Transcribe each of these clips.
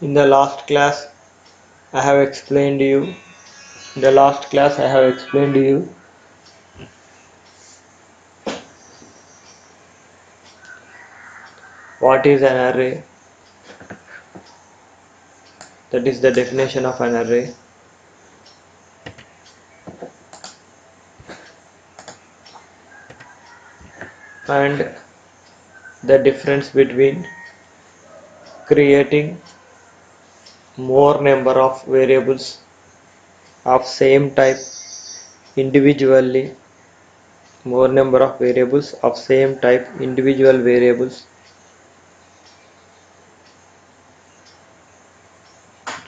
In the last class, I have explained you. In the last class, I have explained you what is an array. That is the definition of an array. And the difference between creating more number of variables of same type individually, more number of variables of same type individual variables.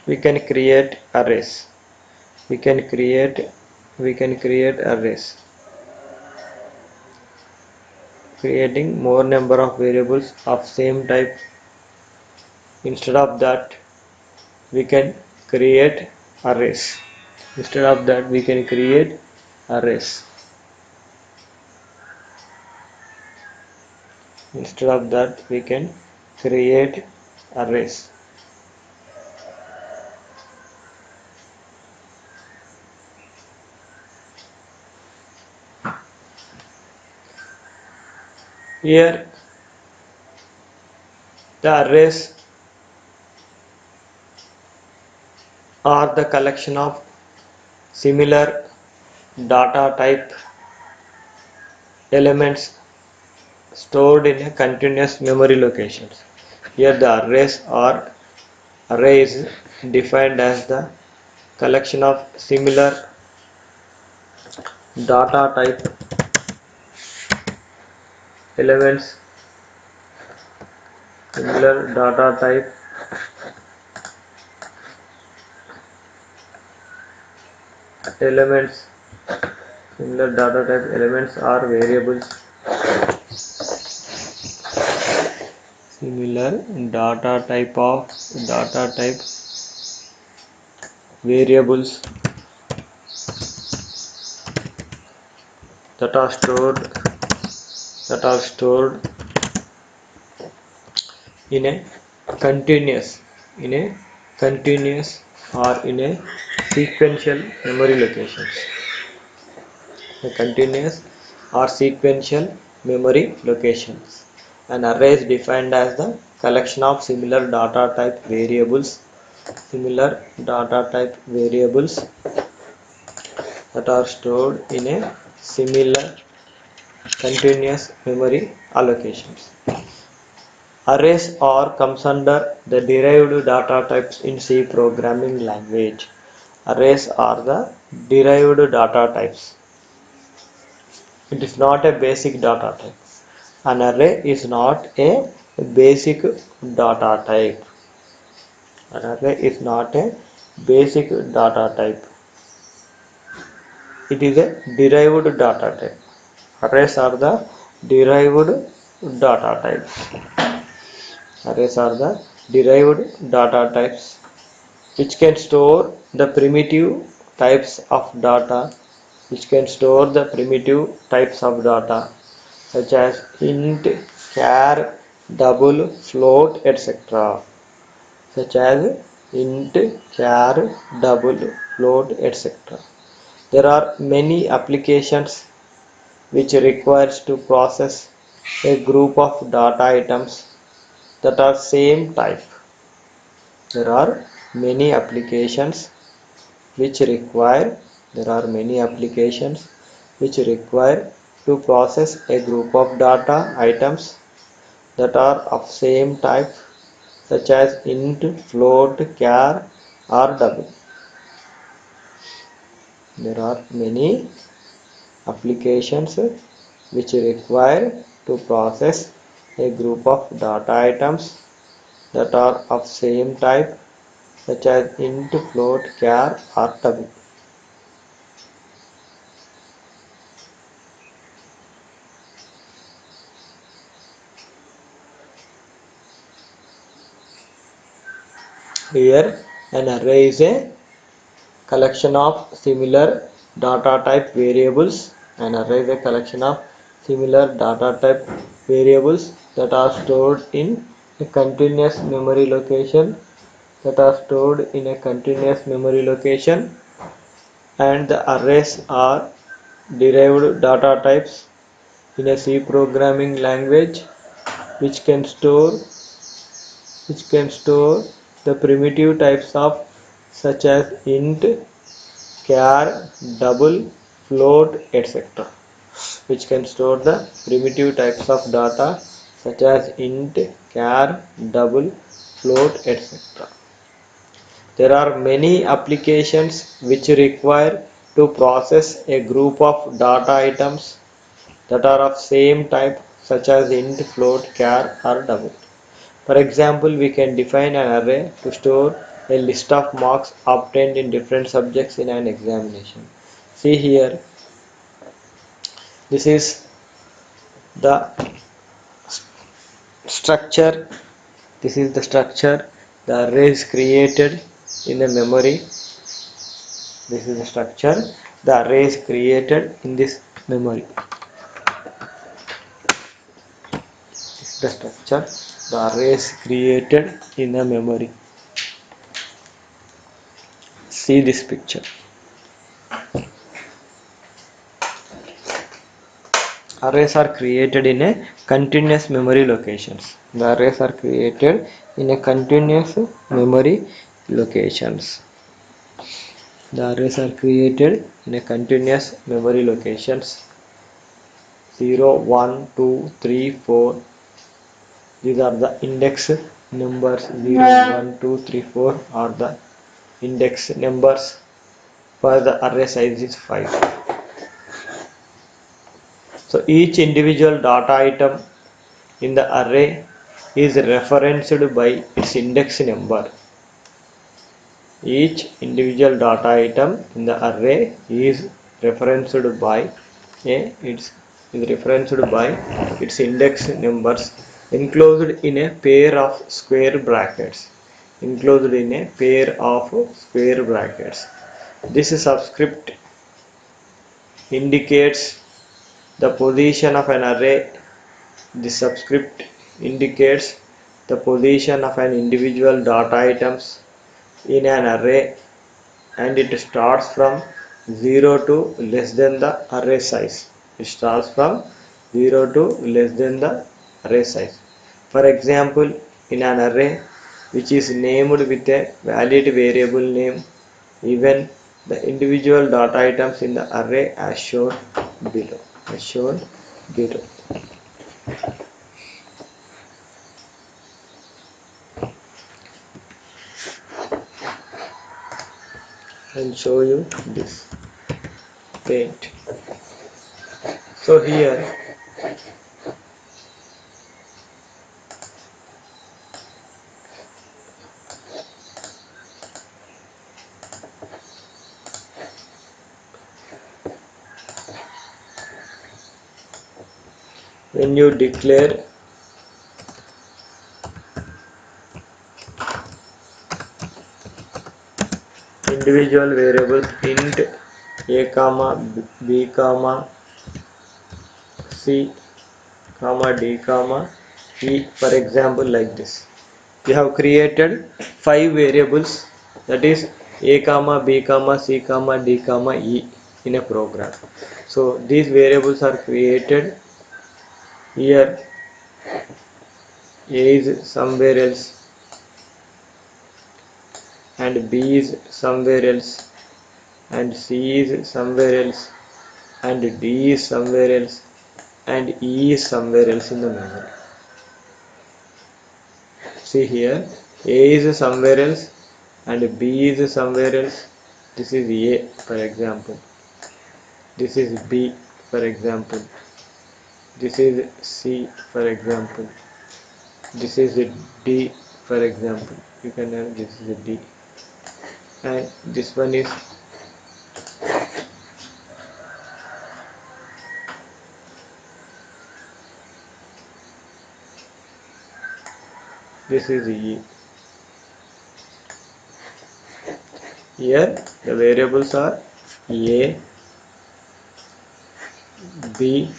We can create arrays. We can create arrays. Creating more number of variables of same type. Instead of that, we can create arrays. Instead of that, we can create arrays. Instead of that, we can create arrays. Here, the arrays are the collection of similar data type elements stored in a continuous memory locations. Here the array is defined as the collection of similar data type elements, similar data type elements, similar data type elements are variables. Similar data type variables that are stored in a continuous or in a sequential memory locations. A continuous or sequential memory locations. An array is defined as the collection of similar data type variables that are stored in a similar continuous memory allocations. Arrays comes under the derived data types in C programming language. Arrays are the derived data types. It is not a basic data type. An array is not a basic data type. An array is not a basic data type. It is a derived data type. Arrays are the derived data types. Arrays are the derived data types which can store the primitive types of data such as int, char, double, float, etc. such as int, char, double, float, etc. There are many applications which requires to process a group of data items that are same type. There are many applications which require to process a group of data items that are of same type such as int, float, char or double. There are many applications which require to process a group of data items that are of same type such as int, float, char or double. Here an array is a collection of similar data type variables. An array is a collection of similar data type variables that are stored in a continuous memory location that are stored in a continuous memory location, and the arrays are derived data types in a C programming language which can store the primitive types of such as int, char, double, float, etc. which can store the primitive types of data such as int, char, double, float, etc. There are many applications which require to process a group of data items that are of same type such as int, float, char or double. For example, we can define an array to store a list of marks obtained in different subjects in an examination. See here, this is the structure. This is the structure. The array is created in the memory. This is the structure. The array is created in this memory. This is the structure. The array is created in a memory. See this picture. Arrays are created in a continuous memory locations. The arrays are created in a continuous memory locations. The arrays are created in a continuous memory locations 0, 1, 2, 3, 4. These are the index numbers 0, 1, 2, 3, 4 are the index numbers. For the array size is 5. So each individual data item in the array is referenced by its index number. Each individual data item in the array is referenced by its index numbers enclosed in a pair of square brackets. This subscript indicates the position of an array. This subscript indicates the position of an individual data items in an array, and it starts from 0 to less than the array size. It starts from 0 to less than the array size. For example, in an array which is named with a valid variable name, even the individual data items in the array as shown below. I'll show you this paint. So here when you declare individual variables int a comma b comma c comma d comma e, for example, like this, we have created 5 variables, that is a comma b comma c comma d comma e in a program. So these variables are created here. A is somewhere else, and b is somewhere else, and c is somewhere else, and d is somewhere else, and e is somewhere else in the memory. See here, a is somewhere else and b is somewhere else. This is a, for example. This is b, for example. This is c, for example. This is d, for example. You can have this is d, and this one is e. Here the variables are a, b,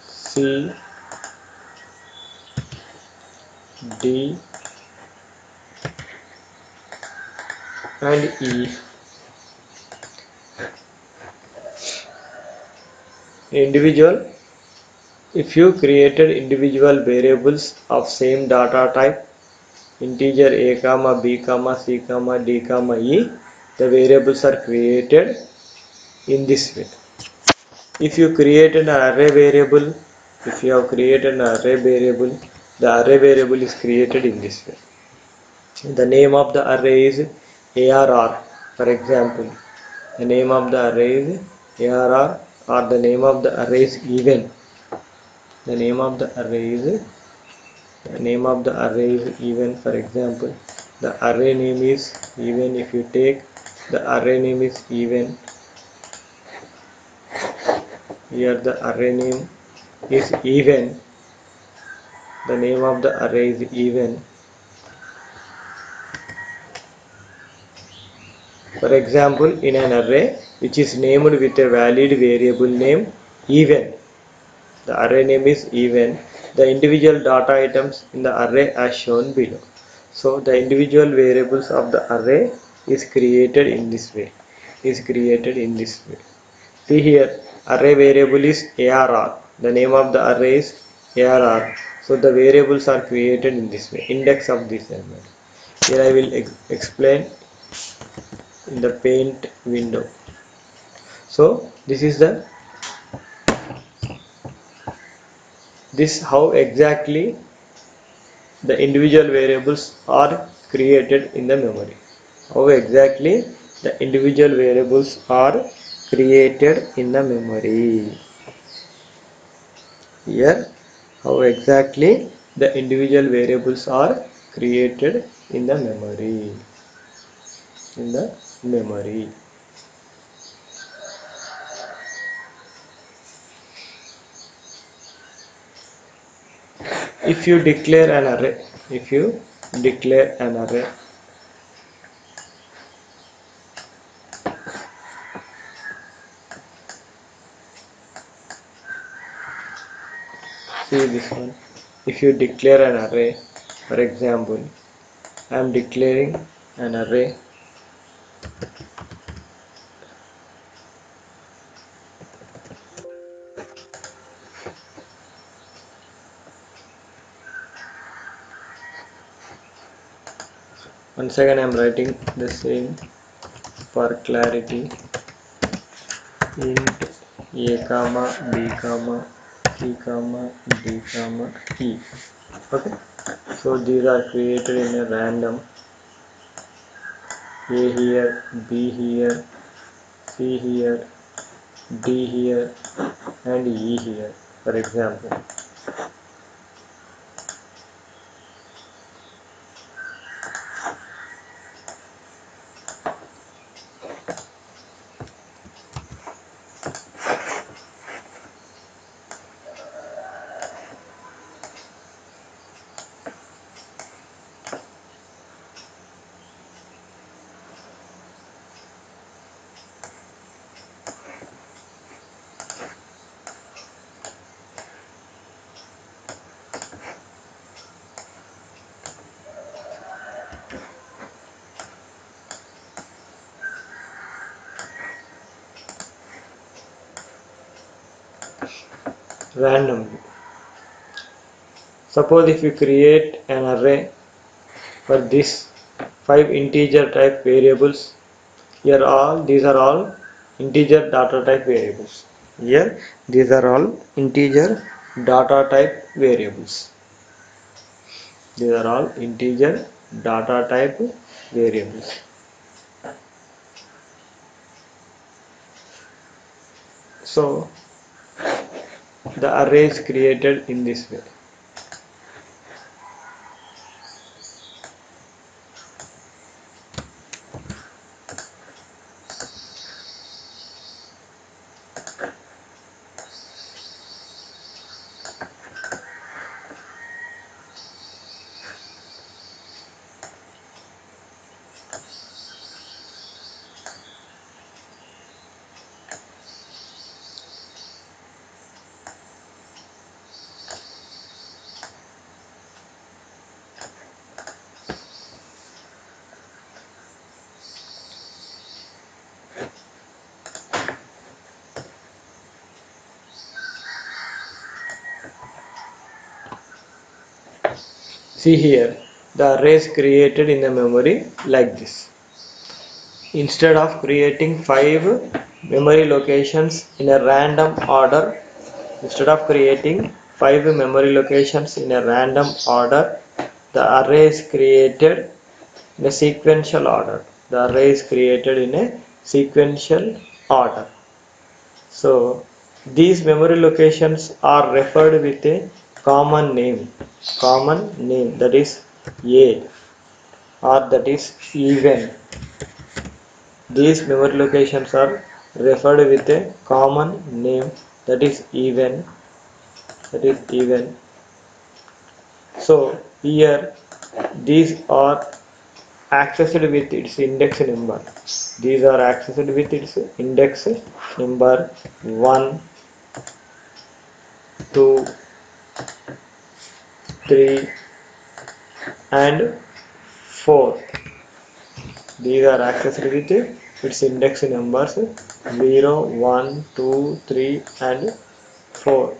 c, D and E. Individual, if you created individual variables of same data type, integer a comma b comma c comma d comma e, the variables are created in this way. If you created an array variable, if you have created an array variable, the array variable is created in this way. The name of the array is ARR. For example, the name of the array is ARR, or the name of the array is even. The name of the array is even. For example, the array name is even. If you take the array name is even, here the array name is even, the name of the array is even. For example, in an array which is named with a valid variable name even, the array name is even, the individual data items in the array are shown below. So the individual variables of the array is created in this way. See here, array variable is ARR. The name of the array is ARR. So the variables are created in this way. Index of this element. Here I will explain in the paint window. So this how exactly the individual variables are created in the memory. How exactly the individual variables are created in the memory. Here, how exactly the individual variables are created in the memory. In the memory. If you declare an array, see this one. If you declare an array, for example, I am declaring an array once again. I am writing the same for clarity. Int a comma b comma c comma d comma e. Okay, so these are created in a random. A here, b here, c here, d here and e here, for example. Randomly. Suppose if you create an array for this 5 integer type variables, here these are all integer data type variables. Here these are all integer data type variables. These are all integer data type variables. So the array is created in this way. See here, the arrays created in the memory like this. Instead of creating 5 memory locations in a random order, instead of creating 5 memory locations in a random order, the array is created in a sequential order. The array is created in a sequential order. So these memory locations are referred with a common name that is A or that is even. These memory locations are referred with a common name that is even. That is even. So here these are accessed with its index number. These are accessed with its index number 1, 2, 3 and 4. These are accessed with its index numbers 0, 1, 2, 3 and 4.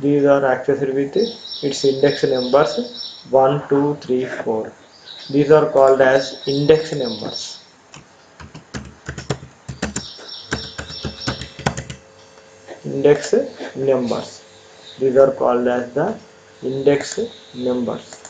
These are accessed with its index numbers 1, 2, 3, 4. These are called as index numbers. Index numbers. These are called as the index numbers.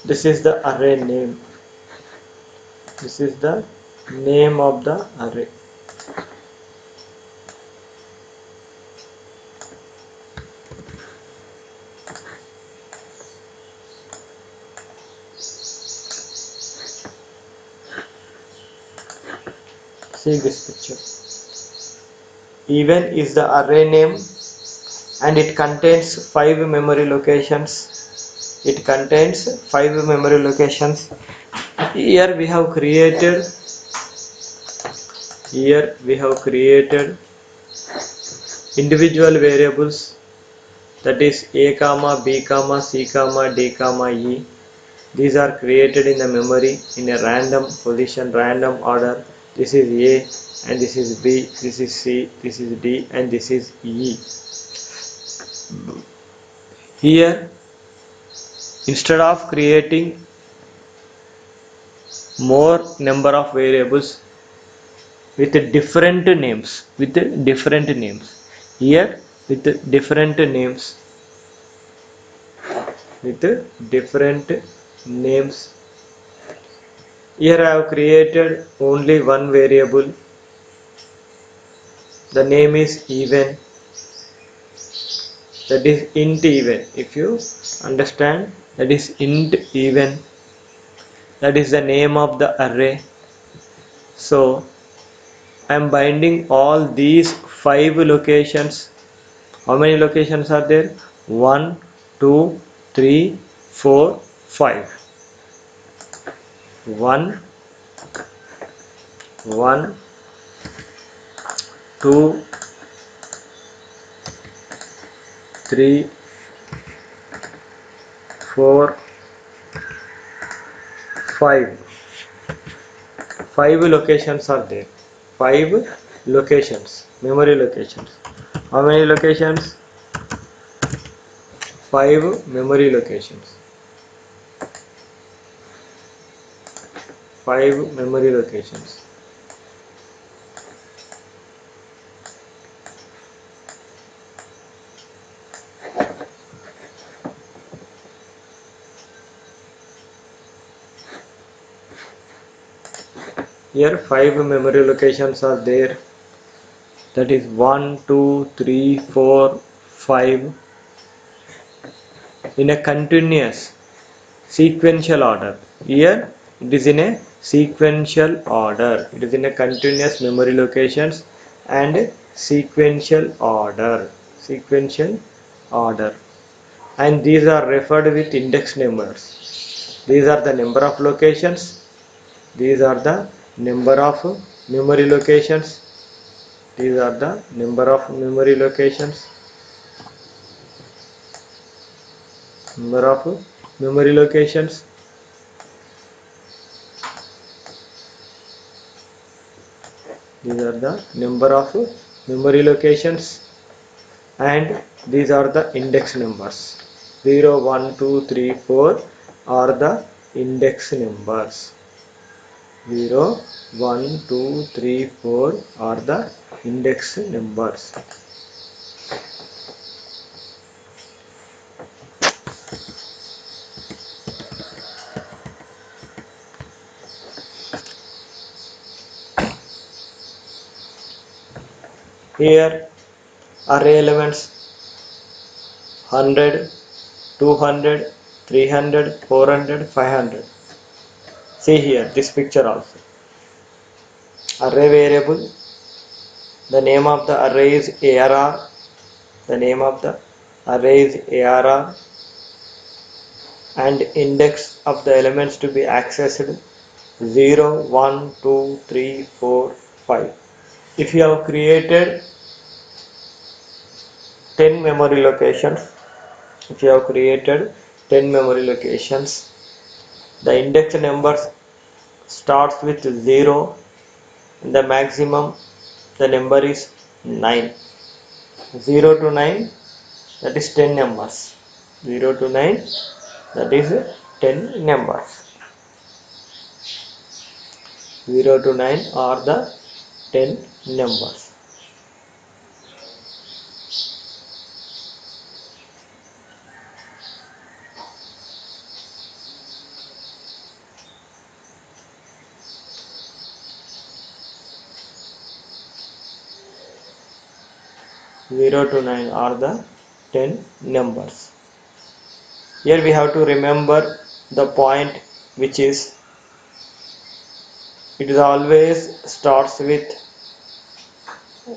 This is the array name. This is the name of the array. See this picture. Even is the array name and it contains 5 memory locations. It contains 5 memory locations. Here we have created individual variables, that is a comma b comma c comma d comma e. These are created in the memory in a random position, random order. This is a and this is b, this is c, this is d and this is e. Here instead of creating more number of variables with different names, here with different names, here I have created only one variable. The name is even, that is int even. If you understand, that is int even, that is the name of the array. So I am binding all these 5 locations. How many locations are there? 1, 2, 3, 4, 5. 1, 1, 2, 3, 4, 5. 5 locations are there. 5 locations, memory locations. How many locations? 5 memory locations. 5 memory locations. Here 5 memory locations are there, that is 1, 2, 3, 4, 5 in a continuous sequential order. Here it is in a sequential order. It is in a continuous memory locations and sequential order. Sequential order. And these are referred with index numbers. These are the number of locations. These are the number of memory locations. These are the number of memory locations. Number of memory locations. These are the number of memory locations, and these are the index numbers. 0, 1, 2, 3, 4 are the index numbers. 0, 1, 2, 3, 4 are the index numbers. Here array elements 100, 200, 300, 400, 500. See here this picture also. Array variable, the name of the array is ARR. The name of the array is ARR, and index of the elements to be accessed 0, 1, 2, 3, 4, 5. If you have created 10 memory locations, if you have created 10 memory locations, the index number starts with 0 and the maximum the number is 9. 0 to 9, that is 10 numbers. 0 to 9, that is 10 numbers. 0 to 9 are the 10 numbers. Zero to 9 are the 10 numbers. Here we have to remember the point, which is it is always starts with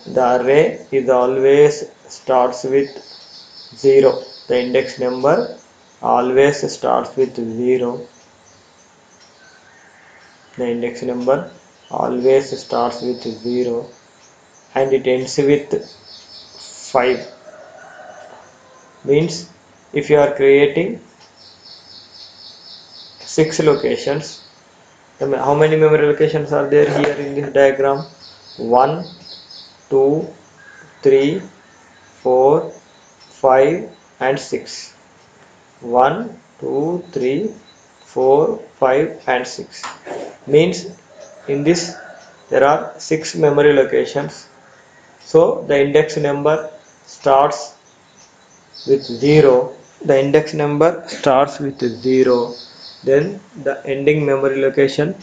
the array is always starts with 0. The index number always starts with 0. The index number always starts with 0 and it ends with 5. Means if you are creating 6 locations, how many memory locations are there here in this diagram? 1, 2, 3, 4, 5 and 6. 1, 2, 3, 4, 5 and 6. Means in this there are 6 memory locations. So the index number starts with 0. The index number starts with 0. Then the ending memory location,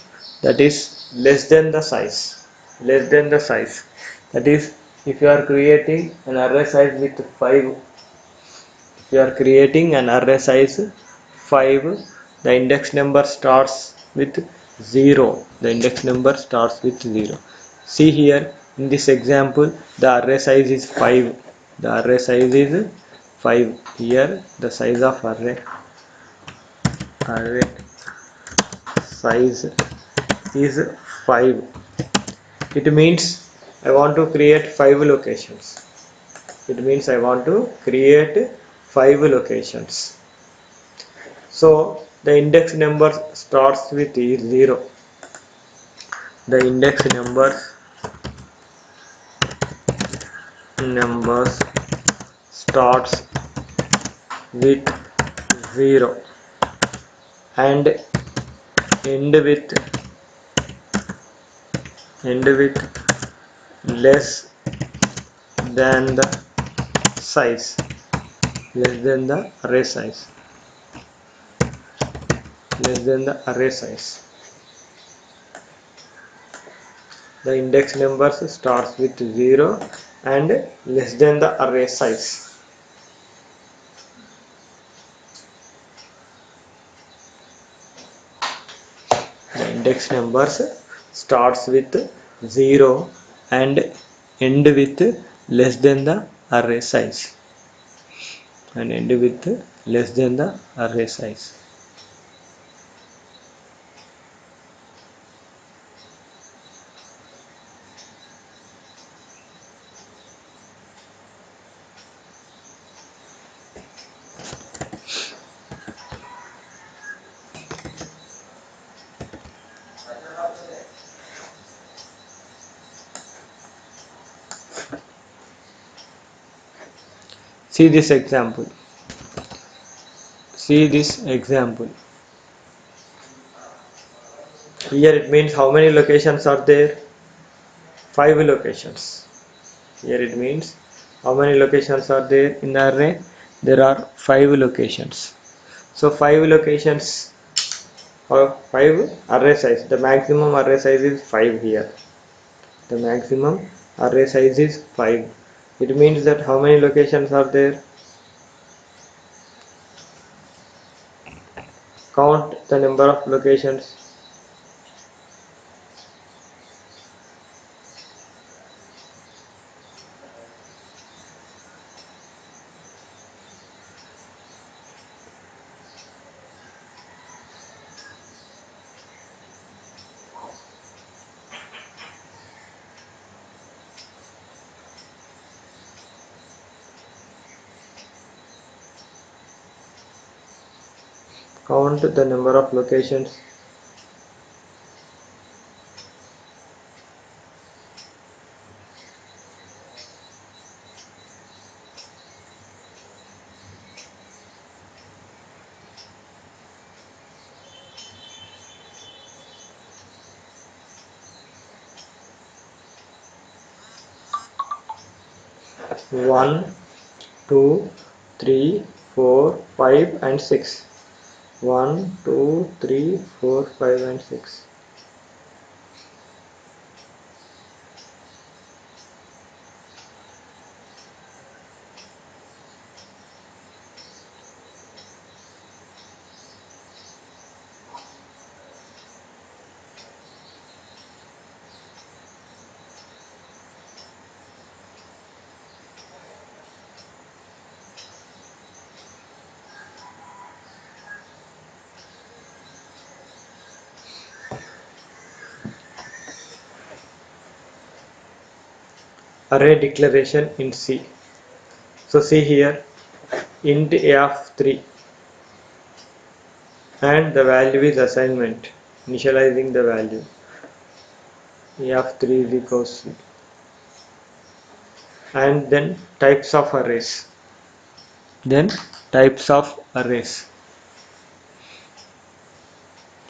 that is less than the size. Less than the size. That is, if you are creating an array size with 5, you are creating an array size 5, the index number starts with 0. The index number starts with 0. See here in this example, the array size is 5. The array size is 5. Here the size of array size is 5. It means I want to create 5 locations. It means I want to create 5 locations. So the index number starts with 0. The index numbers starts with 0 and end with less than the size, less than the array size, less than the array size. The index numbers starts with 0 and less than the array size. The index numbers starts with 0 and end with less than the array size. See this example. Here it means how many locations are there? 5 locations. Here it means how many locations are there in the array? There are 5 locations. So 5 locations or 5 array size. The maximum array size is 5 here. The maximum array size is 5. It means that how many locations are there? Count the number of locations. Count the number of locations. One, 2, 3, 4, 5 and 6. 1, 2, 3, 4, 5 and 6. Array declaration in C. So see here, int a of 3 and the value is assignment, initializing the value. A of 3 is equals to, and then types of arrays.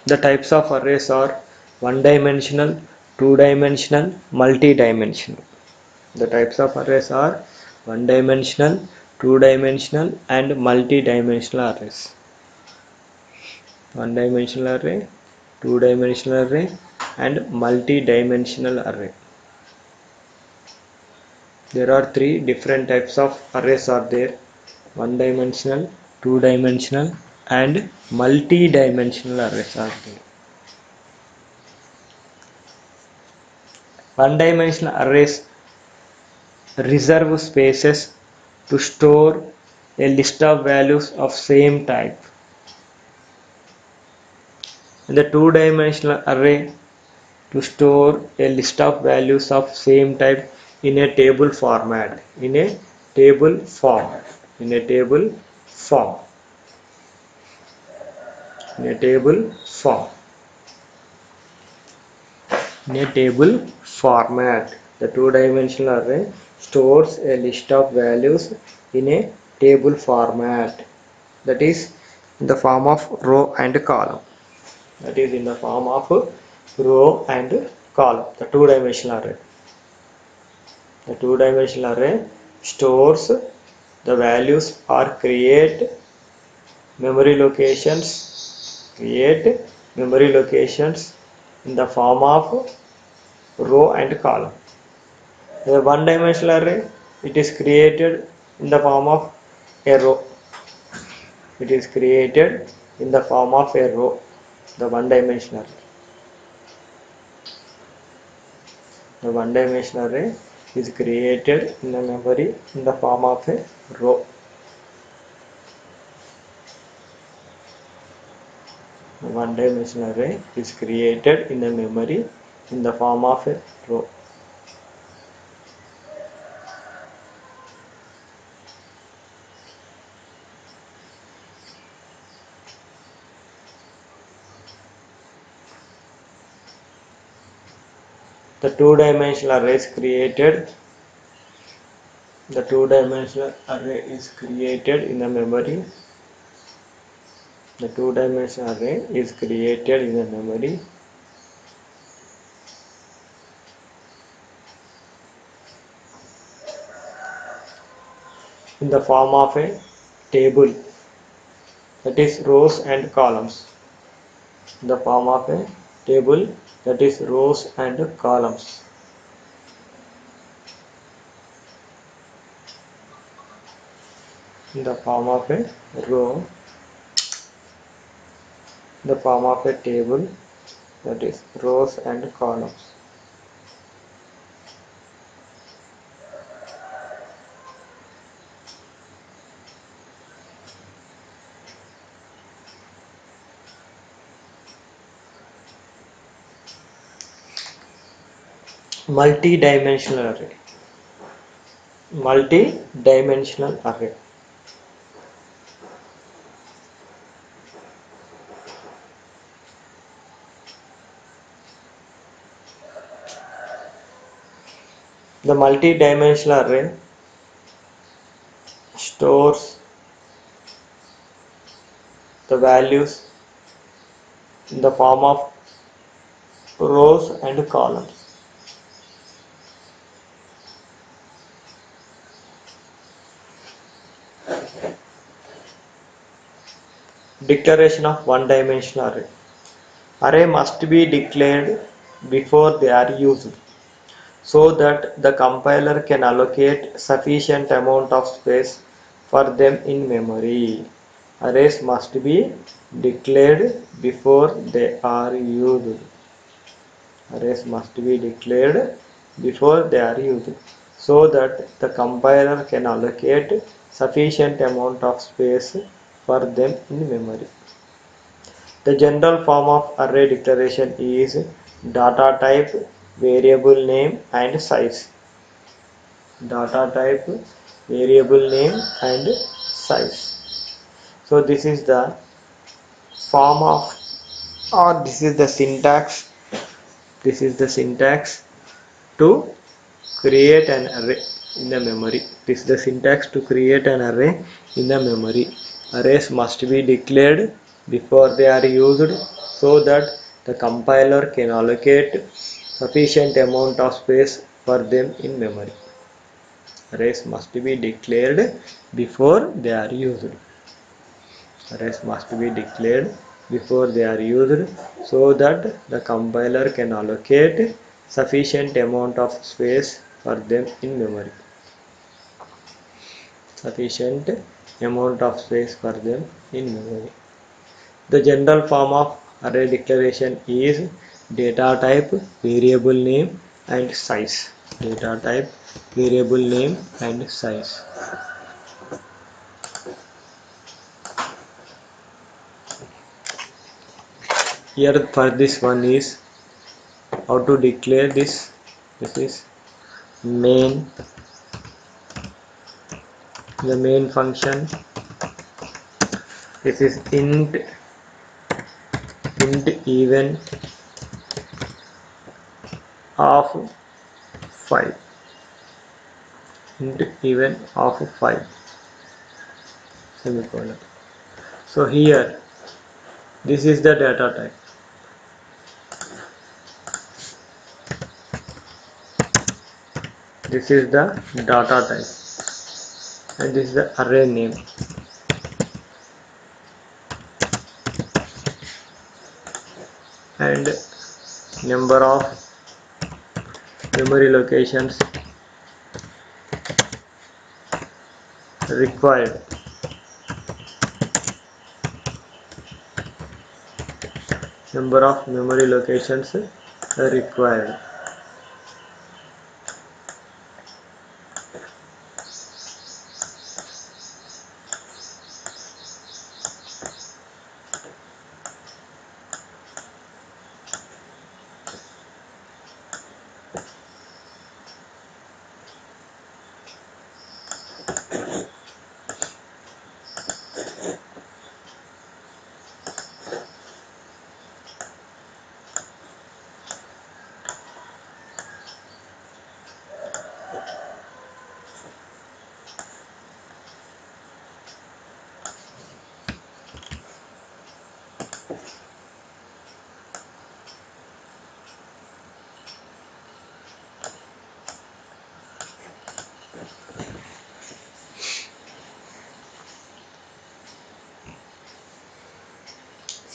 The types of arrays are one-dimensional, two-dimensional, multi-dimensional. The types of arrays are one-dimensional, two-dimensional and multi-dimensional arrays. One-dimensional array, two-dimensional array and multi-dimensional array. There are 3 different types of arrays are there: one-dimensional, two-dimensional and multi-dimensional arrays are there. One-dimensional arrays reserve spaces to store a list of values of same type. In the two-dimensional array, to store a list of values of same type in a table format, in a table form. In a table format, the two-dimensional array stores a list of values in a table format, that is in the form of row and column. The two-dimensional array stores the values or create memory locations in the form of row and column. The one dimensional array, it is created in the form of a row. It is created in the form of a row, the one dimensional array. The one dimensional array is created in the memory in the form of a row. The one dimensional array is created in the memory in the form of a row. The two-dimensional array is created. The two-dimensional array is created in the memory. The two-dimensional array is created in the memory in the form of a table, that is rows and columns. In the form of a table, that is rows and columns. In the form of a row, in the form of a table, that is rows and columns. Multi-dimensional array. Multi-dimensional array. The multi-dimensional array stores the values in the form of rows and columns. Declaration of one-dimensional array. Array must be declared before they are used, so that the compiler can allocate sufficient amount of space for them in memory. Arrays must be declared before they are used. Arrays must be declared before they are used, so that the compiler can allocate sufficient amount of space for them in memory. The general form of array declaration is data type, variable name and size. Data type, variable name and size. So this is the form of, or this is the syntax. This is the syntax to create an array in the memory. This is the syntax to create an array in the memory. Arrays must be declared before they are used, so that the compiler can allocate sufficient amount of space for them in memory. Arrays must be declared before they are used. Arrays must be declared before they are used, so that the compiler can allocate sufficient amount of space for them in memory. Sufficient amount of space for them in memory. The general form of array declaration is data type, variable name and size. Data type, variable name and size. Here for this one is how to declare this. This is main, the main function. This is int even of 5. Int even of 5, semicolon. So here this is the data type. This is the data type and this is the array name. And number of memory locations required. Number of memory locations required.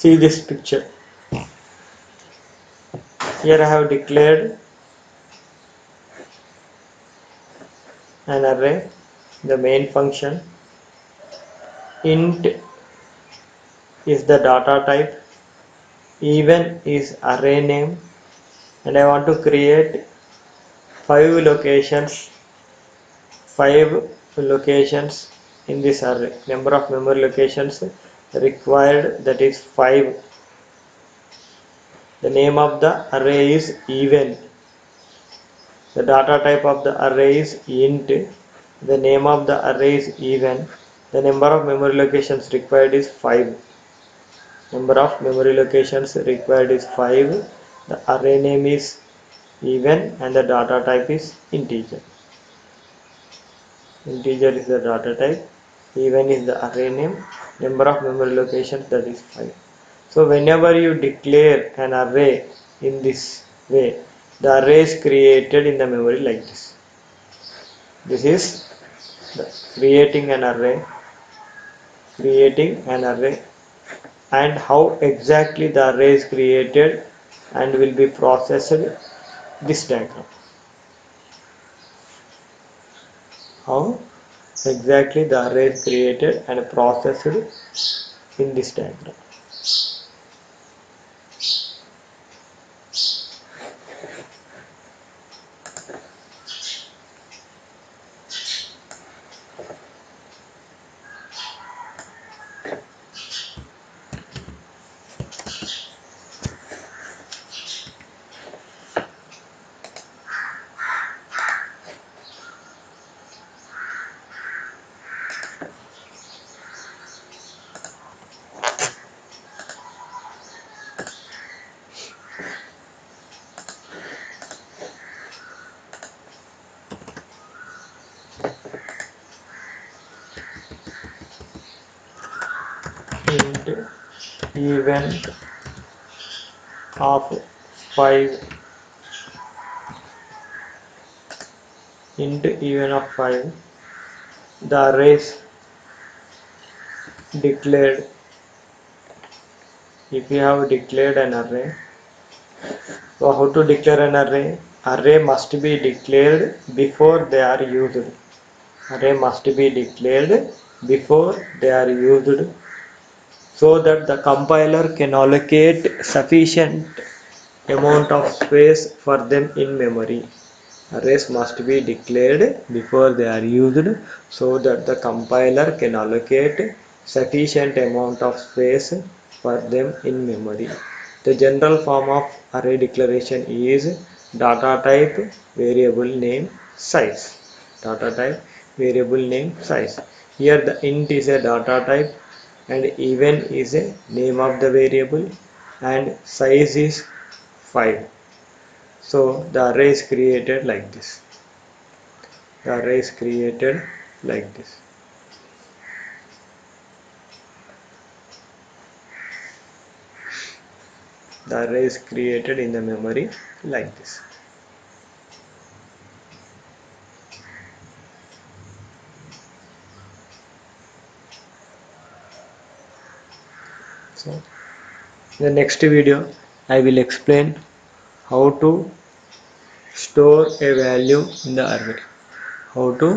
See this picture. Here I have declared an array, the main function. Int is the data type, even is array name, and I want to create 5 locations in this array. Number of memory locations required, that is 5. The name of the array is even. The data type of the array is int. The name of the array is even. The number of memory locations required is 5. Number of memory locations required is 5. The array name is even and the data type is integer. Integer is the data type, even is the array name, number of memory locations, that is 5. So whenever you declare an array in this way, the array is created in the memory like this. This is creating an array, and how exactly the array is created and will be processed, this diagram. How exactly the array is created and processed in this diagram. Int even of 5. Int even of 5. The arrays declared. If you have declared an array, so how to declare an array? Array must be declared before they are used. Array must be declared before they are used, so that the compiler can allocate sufficient amount of space for them in memory. Arrays must be declared before they are used, so that the compiler can allocate sufficient amount of space for them in memory. The general form of array declaration is data type variable name size. Data type variable name size. Here the int is a data type and even is a name of the variable and size is 5. So the array is created like this. The array is created like this. The array is created in the memory like this. So in the next video I will explain how to store a value in the array, how to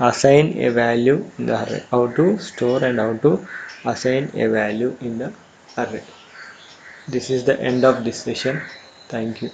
assign a value in the array, how to store and how to assign a value in the array. This is the end of this session. Thank you.